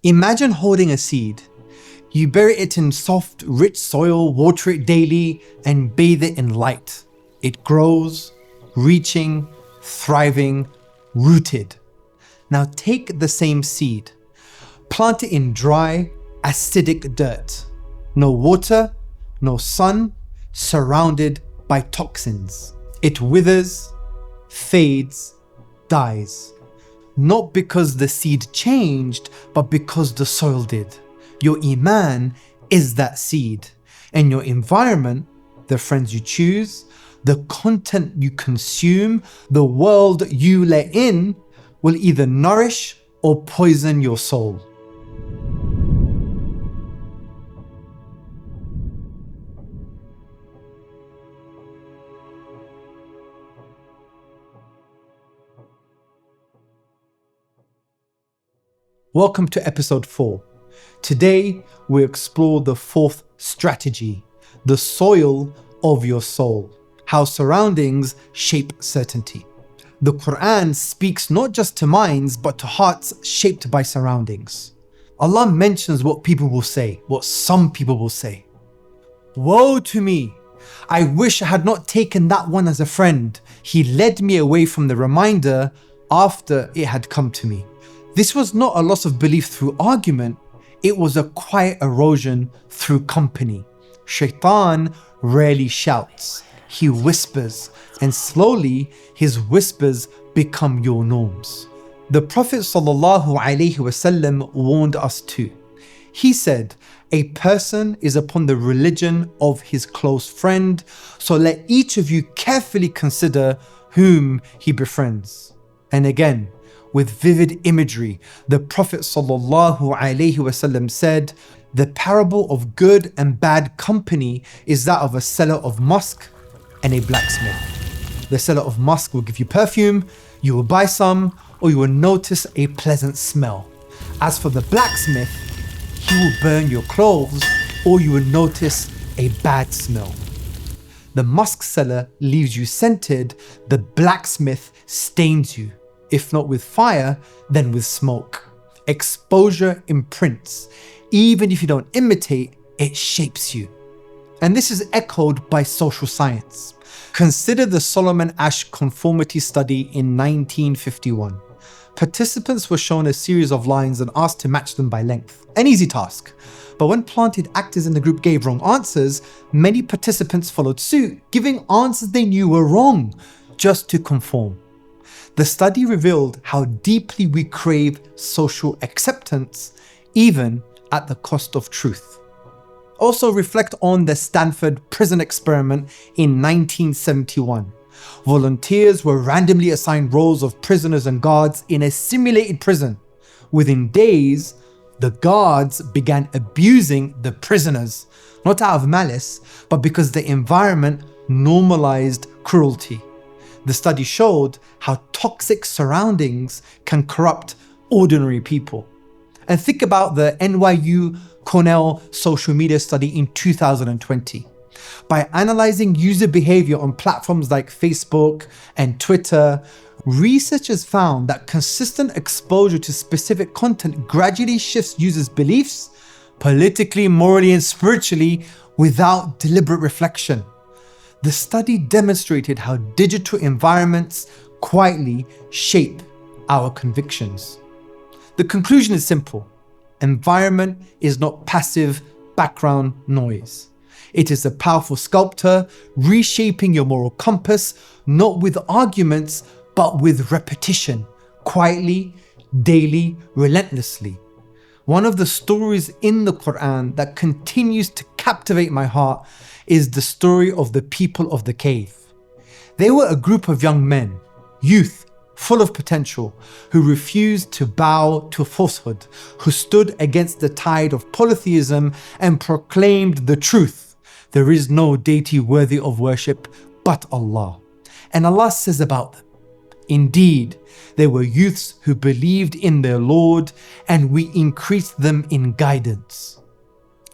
Imagine holding a seed. You bury it in soft, rich soil, water it daily, and bathe it in light. It grows, reaching, thriving, rooted. Now take the same seed, plant it in dry, acidic dirt. No water, no sun, surrounded by toxins. It withers, fades, dies. Not because the seed changed, but because the soil did. Your Iman is that seed, and your environment, the friends you choose, the content you consume, the world you let in, will either nourish or poison your soul. Welcome to episode 4. Today, we explore the fourth strategy, the soil of your soul, how surroundings shape certainty. The Quran speaks not just to minds, but to hearts shaped by surroundings. Allah mentions what people will say, what some people will say. Woe to me! I wish I had not taken that one as a friend. He led me away from the reminder after it had come to me. This was not a loss of belief through argument, it was a quiet erosion through company. Shaitan rarely shouts, he whispers, and slowly his whispers become your norms. The Prophet ﷺ warned us too. He said, a person is upon the religion of his close friend, so let each of you carefully consider whom he befriends. And again, with vivid imagery, the Prophet ﷺ said, the parable of good and bad company is that of a seller of musk and a blacksmith. The seller of musk will give you perfume, you will buy some, or you will notice a pleasant smell. As for the blacksmith, he will burn your clothes, or you will notice a bad smell. The musk seller leaves you scented, the blacksmith stains you. If not with fire, then with smoke. Exposure imprints. Even if you don't imitate, it shapes you. And this is echoed by social science. Consider the Solomon Asch conformity study in 1951. Participants were shown a series of lines and asked to match them by length. An easy task. But when planted actors in the group gave wrong answers, many participants followed suit, giving answers they knew were wrong, just to conform. The study revealed how deeply we crave social acceptance, even at the cost of truth. Also reflect on the Stanford prison experiment in 1971. Volunteers were randomly assigned roles of prisoners and guards in a simulated prison. Within days, the guards began abusing the prisoners, not out of malice, but because the environment normalized cruelty. The study showed how toxic surroundings can corrupt ordinary people. And think about the NYU Cornell social media study in 2020. By analyzing user behavior on platforms like Facebook and Twitter, researchers found that consistent exposure to specific content gradually shifts users' beliefs, politically, morally, and spiritually, without deliberate reflection. The study demonstrated how digital environments quietly shape our convictions. The conclusion is simple. Environment is not passive background noise. It is a powerful sculptor reshaping your moral compass, not with arguments, but with repetition, quietly, daily, relentlessly. One of the stories in the Quran that continues to captivate my heart is the story of the people of the cave. They were a group of young men, youth, full of potential, who refused to bow to falsehood, who stood against the tide of polytheism and proclaimed the truth. There is no deity worthy of worship but Allah. And Allah says about them, indeed, they were youths who believed in their Lord, and we increased them in guidance.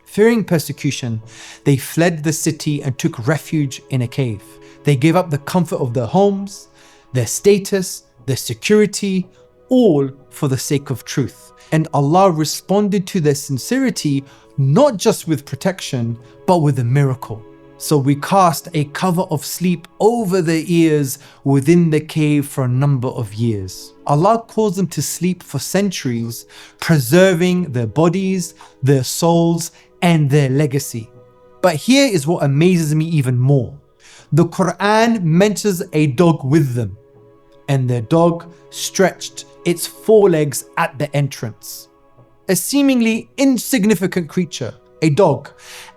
Fearing persecution, they fled the city and took refuge in a cave. They gave up the comfort of their homes, their status, their security, all for the sake of truth. And Allah responded to their sincerity not just with protection, but with a miracle. So we cast a cover of sleep over their ears within the cave for a number of years. Allah caused them to sleep for centuries, preserving their bodies, their souls, and their legacy. But here is what amazes me even more. The Quran mentions a dog with them, and their dog stretched its forelegs at the entrance. A seemingly insignificant creature, a dog,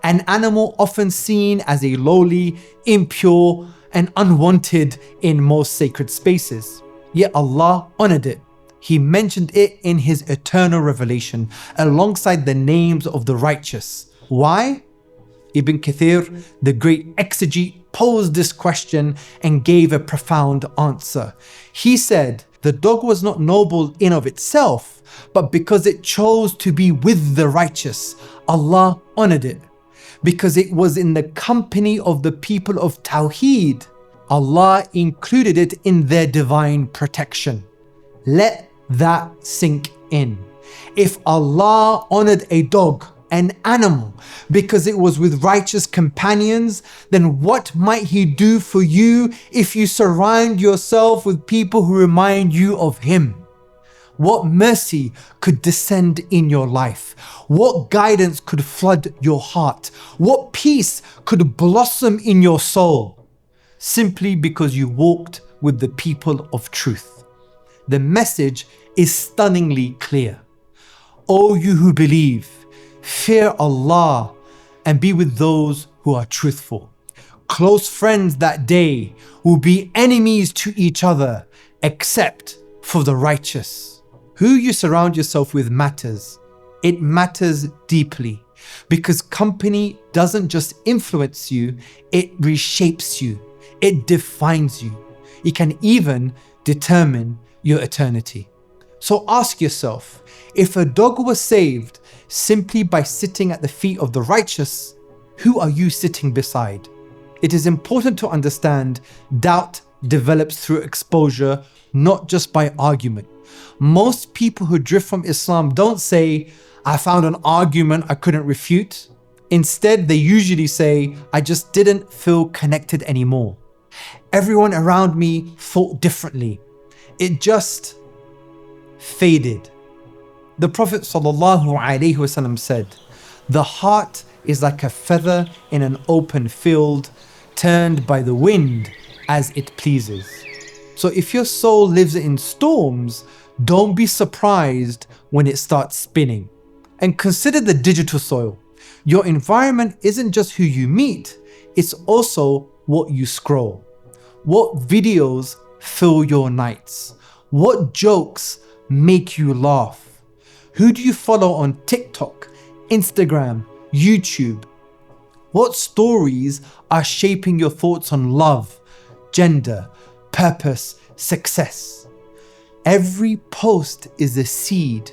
an animal often seen as a lowly, impure, and unwanted in most sacred spaces. Yet Allah honored it. He mentioned it in His eternal revelation alongside the names of the righteous. Why? Ibn Kathir, the great exegete, posed this question and gave a profound answer. He said, the dog was not noble in of itself, but because it chose to be with the righteous, Allah honored it. Because it was in the company of the people of Tawheed, Allah included it in their divine protection. Let that sink in. If Allah honored a dog, an animal, because it was with righteous companions, then what might He do for you if you surround yourself with people who remind you of Him? What mercy could descend in your life? What guidance could flood your heart? What peace could blossom in your soul? Simply because you walked with the people of truth. The message is stunningly clear. O you who believe, fear Allah and be with those who are truthful. Close friends that day will be enemies to each other, except for the righteous. Who you surround yourself with matters. It matters deeply, because company doesn't just influence you, it reshapes you. It defines you. It can even determine your eternity. So ask yourself, if a dog was saved simply by sitting at the feet of the righteous, who are you sitting beside? It is important to understand doubt develops through exposure, not just by argument. Most people who drift from Islam don't say, I found an argument I couldn't refute. Instead, they usually say, I just didn't feel connected anymore. Everyone around me thought differently. It just faded. The Prophet ﷺ said, the heart is like a feather in an open field, turned by the wind as it pleases. So if your soul lives in storms, don't be surprised when it starts spinning. And consider the digital soil. Your environment isn't just who you meet, it's also what you scroll. What videos fill your nights? What jokes make you laugh? Who do you follow on TikTok, Instagram, YouTube? What stories are shaping your thoughts on love, gender, purpose, success? Every post is a seed.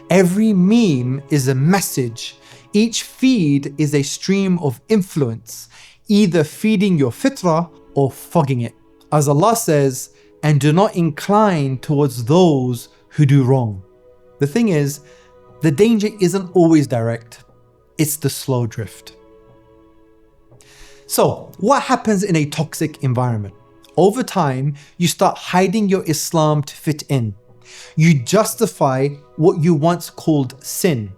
Every meme is a message. Each feed is a stream of influence, either feeding your fitrah or fogging it. As Allah says, and do not incline towards those who do wrong. The thing is, the danger isn't always direct. It's the slow drift. So, what happens in a toxic environment? Over time, you start hiding your Islam to fit in. You justify what you once called sin.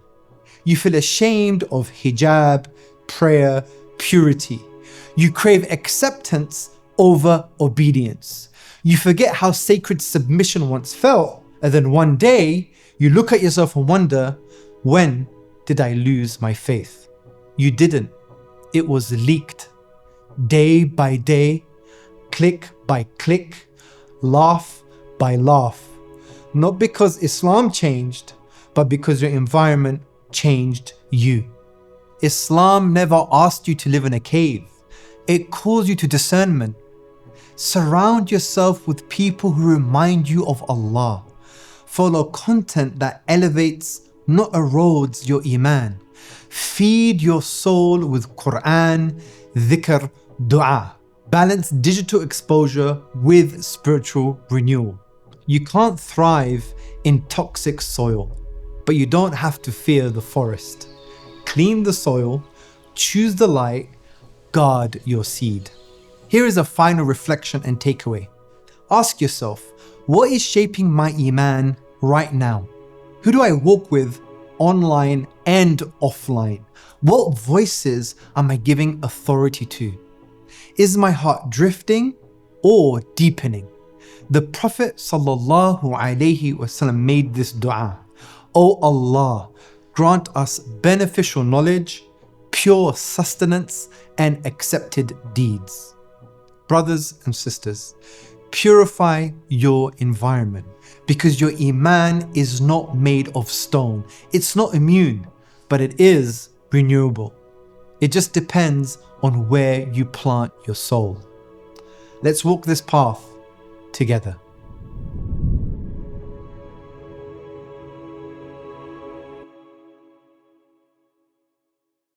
You feel ashamed of hijab, prayer, purity. You crave acceptance over obedience. You forget how sacred submission once felt, and then one day, you look at yourself and wonder, when did I lose my faith? You didn't. It was leaked. Day by day, click by click, laugh by laugh. Not because Islam changed, but because your environment changed you. Islam never asked you to live in a cave. It calls you to discernment. Surround yourself with people who remind you of Allah. Follow content that elevates, not erodes your Iman. Feed your soul with Quran, dhikr, dua. Balance digital exposure with spiritual renewal. You can't thrive in toxic soil, but you don't have to fear the forest. Clean the soil, choose the light, guard your seed. Here is a final reflection and takeaway. Ask yourself, what is shaping my Iman right now? Who do I walk with online and offline? What voices am I giving authority to? Is my heart drifting or deepening? The Prophet ﷺ made this dua. O Allah, grant us beneficial knowledge, pure sustenance, and accepted deeds. Brothers and sisters, purify your environment because your Iman is not made of stone. It's not immune, but it is renewable. It just depends on where you plant your soul. Let's walk this path together.